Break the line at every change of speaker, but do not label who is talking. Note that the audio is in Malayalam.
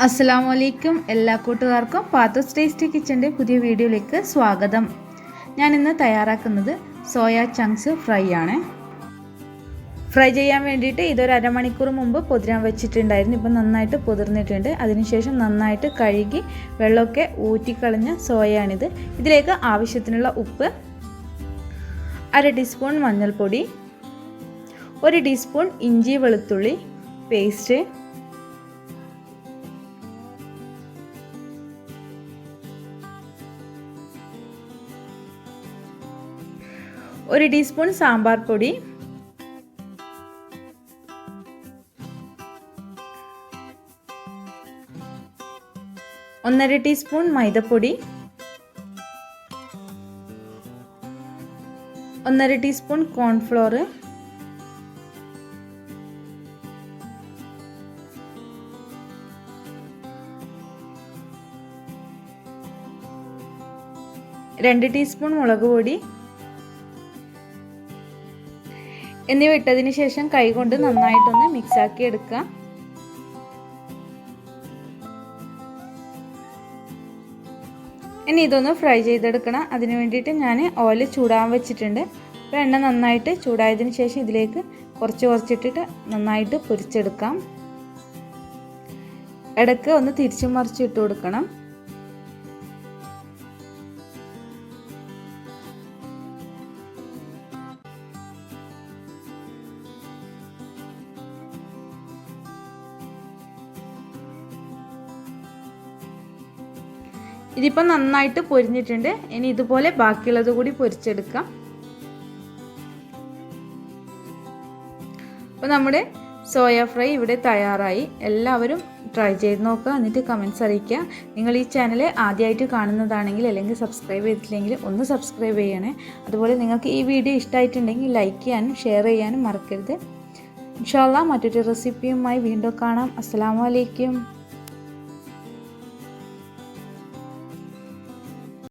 അസ്സലാമു അലൈക്കും എല്ലാ കൂട്ടുകാർക്കും പാത്തോസ് ടേസ്റ്റി കിച്ചൻ്റെ പുതിയ വീഡിയോയിലേക്ക് സ്വാഗതം. ഞാൻ ഇന്ന് തയ്യാറാക്കുന്നത് സോയ ചങ്ക്സ് ഫ്രൈ ആണ്. ഫ്രൈ ചെയ്യാൻ വേണ്ടിയിട്ട് ഇതൊരു അരമണിക്കൂർ മുമ്പ് പൊതിരാൻ വെച്ചിട്ടുണ്ടായിരുന്നു. ഇപ്പം നന്നായിട്ട് പൊതിർന്നിട്ടുണ്ട്. അതിനുശേഷം നന്നായിട്ട് കഴുകി വെള്ളമൊക്കെ ഊറ്റിക്കളഞ്ഞ സോയയാണിത്. ഇതിലേക്ക് ആവശ്യത്തിനുള്ള ഉപ്പ്, 1/2 ടീസ്പൂൺ മഞ്ഞൾപ്പൊടി, 1 ടീസ്പൂൺ ഇഞ്ചി വെളുത്തുള്ളി പേസ്റ്റ്, 1 ടീസ്പൂൺ സാമ്പാർ പൊടി, 1/2 ടീസ്പൂൺ മൈദപ്പൊടി, 1/2 ടീസ്പൂൺ കോൺഫ്ലോർ, 2 ടീസ്പൂൺ മുളക് പൊടി എന്നിവ ഇട്ടതിന് ശേഷം കൈകൊണ്ട് നന്നായിട്ടൊന്ന് മിക്സാക്കി എടുക്കുക. ഇനി ഇതൊന്ന് ഫ്രൈ ചെയ്തെടുക്കണം. അതിന് വേണ്ടിയിട്ട് ഞാൻ ഓയിൽ ചൂടാൻ വെച്ചിട്ടുണ്ട്. അപ്പോൾ എണ്ണ നന്നായിട്ട് ചൂടായതിന് ശേഷം ഇതിലേക്ക് കുറച്ചിട്ടിട്ട് നന്നായിട്ട് പൊരിച്ചെടുക്കാം. ഇടയ്ക്ക് ഒന്ന് തിരിച്ചും മറിച്ചും ഇട്ട് കൊടുക്കണം. ഇതിപ്പോൾ നന്നായിട്ട് പൊരിഞ്ഞിട്ടുണ്ട്. ഇനി ഇതുപോലെ ബാക്കിയുള്ളത് കൂടി പൊരിച്ചെടുക്കാം. അപ്പോൾ നമ്മുടെ സോയ ഫ്രൈ ഇവിടെ തയ്യാറായി. എല്ലാവരും ട്രൈ ചെയ്ത് നോക്കുക, എന്നിട്ട് കമൻറ്റ്സ് അറിയിക്കുക. നിങ്ങൾ ഈ ചാനൽ ആദ്യമായിട്ട് കാണുന്നതാണെങ്കിൽ അല്ലെങ്കിൽ സബ്സ്ക്രൈബ് ചെയ്തിട്ടില്ലെങ്കിൽ ഒന്ന് സബ്സ്ക്രൈബ് ചെയ്യണേ. അതുപോലെ നിങ്ങൾക്ക് ഈ വീഡിയോ ഇഷ്ടമായിട്ടുണ്ടെങ്കിൽ ലൈക്ക് ചെയ്യാനും ഷെയർ ചെയ്യാനും മറക്കരുത്. ഇൻഷാ അല്ലാഹ് മറ്റൊരു റെസിപ്പിയുമായി വീണ്ടും കാണാം. അസ്സലാമു അലൈക്കും.